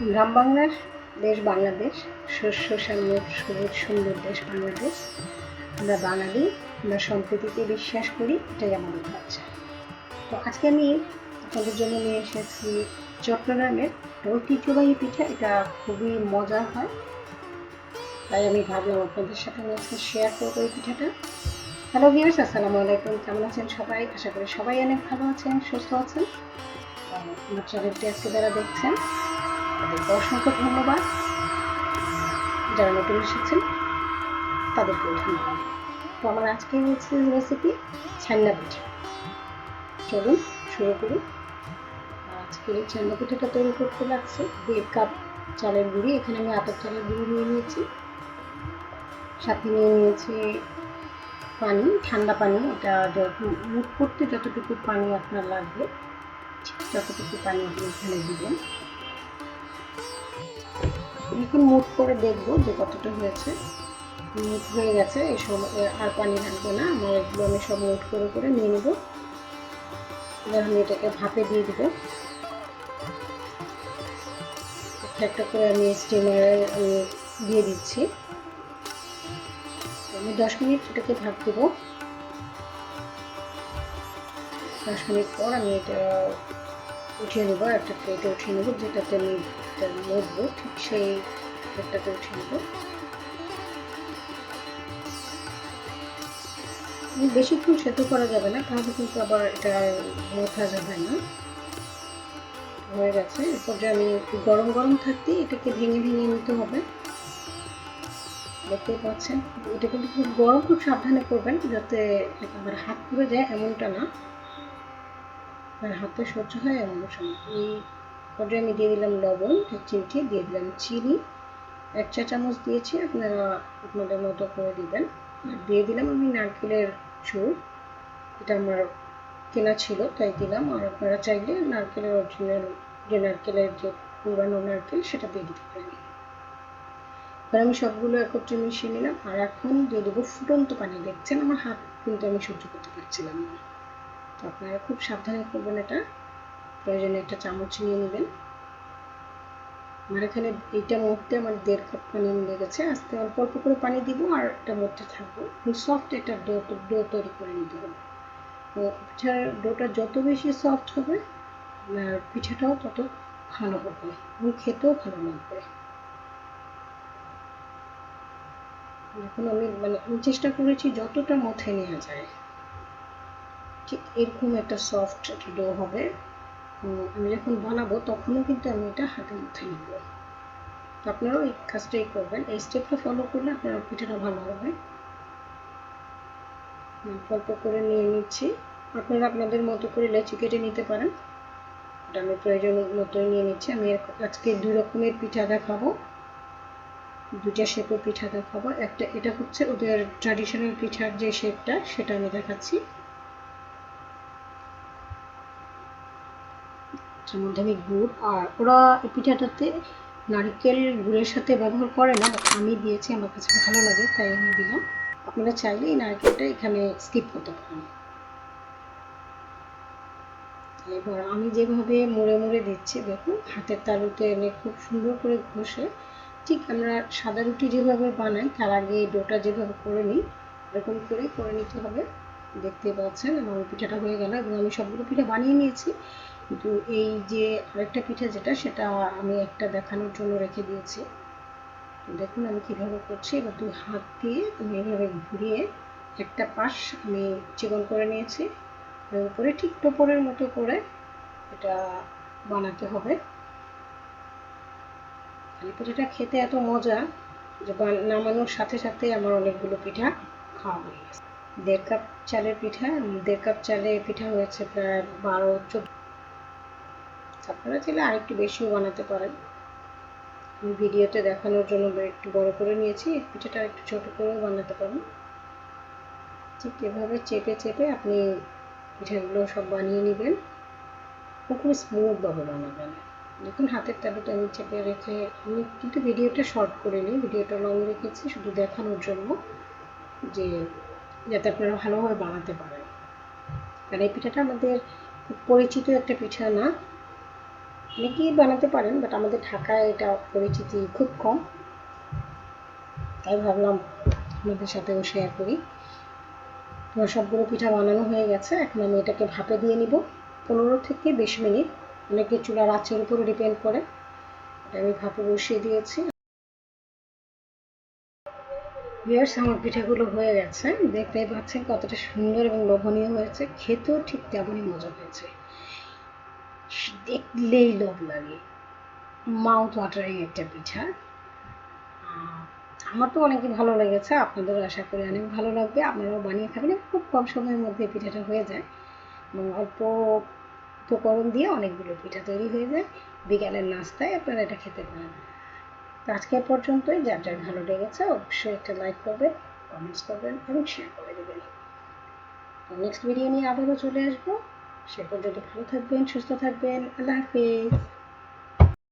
গ্রাম বাংলার দেশ বাংলাদেশ, শস্য শ্যামল সবুজ সুন্দর দেশ বাংলাদেশ। আমরা বাঙালি, আমরা সম্প্রীতিতে বিশ্বাস করি, এটাই আমাদের কালচার। তো আজকে আমি আপনাদের জন্য নিয়ে এসেছি চট্টগ্রামের ঐতিহ্যবাহী পিঠা। এটা খুবই মজা হয়, তাই আমি ভাবলাম আপনাদের সাথে আমি আজকে শেয়ার করবো এই পিঠাটা। হ্যালো ভিউয়ার্স, আসসালামু আলাইকুম। কেমন আছেন সবাই? আশা করি সবাই অনেক ভালো আছেন, সুস্থ আছেন। আমার চ্যানেলটি আজকে যারা দেখছেন তাদেরকে অসংখ্য ধন্যবাদ। যারা নতুন এসেছেন তাদেরকেও ধন্যবাদ। তো আমার আজকে হচ্ছে রেসিপি ছান্না পিঠা। চলুন শুরু করি। আজকে ছান্না পিঠাটা তৈরি করতে লাগছে 1.5 কাপ চালের গুঁড়ি। এখানে আমি আতপ চালের গুঁড়ি নিয়ে নিয়েছি, সাথে নিয়ে নিয়েছি পানি, ঠান্ডা পানি। এটা মুখ করতে যতটুকু পানি আপনার লাগবে ততটুকু পানি আপনি এখানে দিবেন। এখন মুখ করে দেখবো যে কতটা হয়েছে। মুখ হয়ে গেছে, এই সময় আর পানি লাগবে না আমার। এগুলো আমি সব মুট করে করে নিয়ে নেবো। এবার আমি এটাকে ভাপে দিয়ে দিব। একটা করে আমি স্টিমারে দিয়ে দিচ্ছি। আমি 10 মিনিট এটাকে ভাপ দেবো। 10 মিনিট পর আমি এটা উঠিয়ে নেবো, একটা প্লেটে উঠিয়ে নেবো, যেটাতে আমি মরবো ঠিক সেই প্লেটটাতে উঠিয়ে নেবো। বেশিক্ষণ সেদ্ধ করা যাবে না, তাহলে কিন্তু আবার এটা মোথা যাবে না। হয়ে গেছে। এরপর যে আমি গরম গরম থাকতে এটাকে ভেঙে ভেঙে নিতে হবে। দেখতে পাচ্ছেন এটা কিন্তু খুব গরম, খুব সাবধানে করবেন যাতে একেবারে হাত পুড়ে যায় এমনটা না, আর হাতে সহ্য হয় এমন সময়। এই পর্যায়ে আমি দিয়ে দিলাম লবণ 1 চিমটি, দিয়ে দিলাম চিনি 1 চা চামচ দিয়েছি, আপনারা আপনাদের মতো করে দিবেন। আর দিয়ে দিলাম আমি নারকেলের চুর। এটা আমার কেনা ছিল তাই দিলাম, আর আপনারা চাইলে নারকেলের অরিজিনাল যে নারকেলের যে পুরানো নারকেল সেটা দিয়ে দিতে পারেন। এবার আমি সবগুলো একত্রে মিশিয়ে নিলাম, আর এখন দিয়ে দেবো ফুটন্ত পানি। দেখছেন আমার হাত কিন্তু আমি সহ্য করতে পারছিলাম না, তো আপনারা খুব সাবধানে করবেন এটা। প্রয়োজনে একটা চামচ নিয়ে নেবেন। আমার এখানে এইটা মধ্যে আমার 1.5 কাপ পানি লেগেছে। আস্তে অল্প অল্প করে পানি দিব, আর এটা মধ্যে থাকবো। সফট একটা ডো তৈরি করে নিতে হবে। পিঠার ডোটা যত বেশি সফট হবে পিঠাটাও তত ভালো হবে এবং খেতেও ভালো লাগবে। এখন আমি চেষ্টা করেছি যতটা মথে নেওয়া যায়, ঠিক এরকম একটা সফট ডো হবে। আমি যখন বানাবো তখনও কিন্তু আমি এটা হাতে মথে নিব। আপনারাও এই কাজটাই করবেন, এই স্টেপটা ফলো করলে আপনার পিঠাটা ভালো হবে। অল্প করে নিয়ে নিচ্ছি, আপনারা আপনাদের মতো করে লেচি কেটে নিতে পারেন। এটা আমি প্রয়োজন মতোই নিয়ে নিচ্ছি। আমি আজকে 2 রকমের পিঠা দেখাবো, 2টা শেপের পিঠা দেখাবো। একটা এটা হচ্ছে ওদের ট্র্যাডিশনাল পিঠার যে শেপটা সেটা আমি দেখাচ্ছি। তার মধ্যে আমি গুড়, আর ওরা এই পিঠাটাতে নারকেল গুড়ের সাথে ব্যবহার করে না, আমি দিয়েছি, আমার কাছে ভালো লাগে তাই আমি দিলাম। আপনারা চাইলে এই নারকেলটা এখানে স্কিপ করতে পারেন। এবার আমি যেভাবে মুড়ে মুড়ে দিচ্ছি দেখুন, হাতের তালুতে এনে খুব সুন্দর করে ঘষে, ঠিক আমরা সাদা রুটি যেভাবে বানাই তার আগে এই ডোটা যেভাবে করে নিই এরকম করেই করে নিতে হবে। দেখতে পাচ্ছেন আমার পিঠাটা হয়ে গেল, এবং আমি সবগুলো পিঠা বানিয়ে নিয়েছি। কিন্তু এই যে আরেকটা পিঠা যেটা, সেটা আমি একটা দেখানোর জন্য রেখে দিয়েছি। দেখুন আমি কীভাবে করছি। এবার 2 হাত দিয়ে আমি এভাবে ঘুরিয়ে একটা পাশ আমি চিকন করে নিয়েছি, উপরে ঠিক টোপরের মতো করে এটা বানাতে হবে। এই পিঠাটা খেতে এত মজা যে নামানোর সাথে সাথে আমার অনেকগুলো পিঠা খাওয়া হয়ে গেছে। 1.5 কাপ চালের পিঠা, 1.5 কাপ চালে পিঠা হয়েছে প্রায় 12-14। আপনারা চাইলে আরেকটু বেশিও বানাতে পারেন। আমি ভিডিওতে দেখানোর জন্য একটু বড় করে নিয়েছি, পিঠাটা একটু ছোট করেও বানাতে পারেন। ঠিক এভাবে চেপে চেপে আপনি পিঠাগুলো সব বানিয়ে নেবেন, খুব স্মুথভাবে বানাবেন। দেখুন হাতের তালুতে আমি চেপে রেখে, আমি কিন্তু ভিডিওটা শর্ট করে নিই, ভিডিওটা লং রেখেছি শুধু দেখানোর জন্য, যে যাতে আপনারা ভালোভাবে বানাতে পারেন। আর এই পিঠাটা আমাদের খুব পরিচিত একটা পিঠা না, অনেকেই বানাতে পারেন, বাট আমাদের ঢাকায় এটা পরিচিতি খুব কম, তাই ভাবলাম আপনাদের সাথেও শেয়ার করি। আমার সবগুলো পিঠা বানানো হয়ে গেছে। এখন আমি এটাকে ভাপে দিয়ে নিব 15 থেকে 20 মিনিট, অনেকে চুলার আঁচের উপরে ডিপেন্ড করে। এটা আমি ভাপে বসিয়ে দিয়েছি। ভিউয়ার্স, আমার পিঠাগুলো হয়ে গেছে, দেখতেই পাচ্ছেন কতটা সুন্দর এবং লোভনীয় হয়েছে, খেতেও ঠিক তেমনই মজা হয়েছে, দেখলেই লোভ লাগে, মাউথ ওয়াটারিং একটা পিঠা। আমার তো অনেকই ভালো লেগেছে, আপনাদের আশা করি অনেক ভালো লাগবে, আপনারাও বানিয়ে খাবেন। খুব কম সময়ের মধ্যে পিঠাটা হয়ে যায় এবং অল্প উপকরণ দিয়ে অনেকগুলো পিঠা তৈরি হয়ে যায়। বিকালের নাস্তায় আপনারা এটা খেতে পারেন। তো আজকে পর্যন্তই। যার যার ভালো লেগেছে অবশ্যই একটা লাইক করবেন, কমেন্টস করবেন এবং শেয়ার করে দেবেন। তো নেক্সট ভিডিও নিয়ে আবারও চলে আসবো। সে পর্যন্ত ভালো থাকবেন, সুস্থ থাকবেন। আল্লাহ হাফিজ।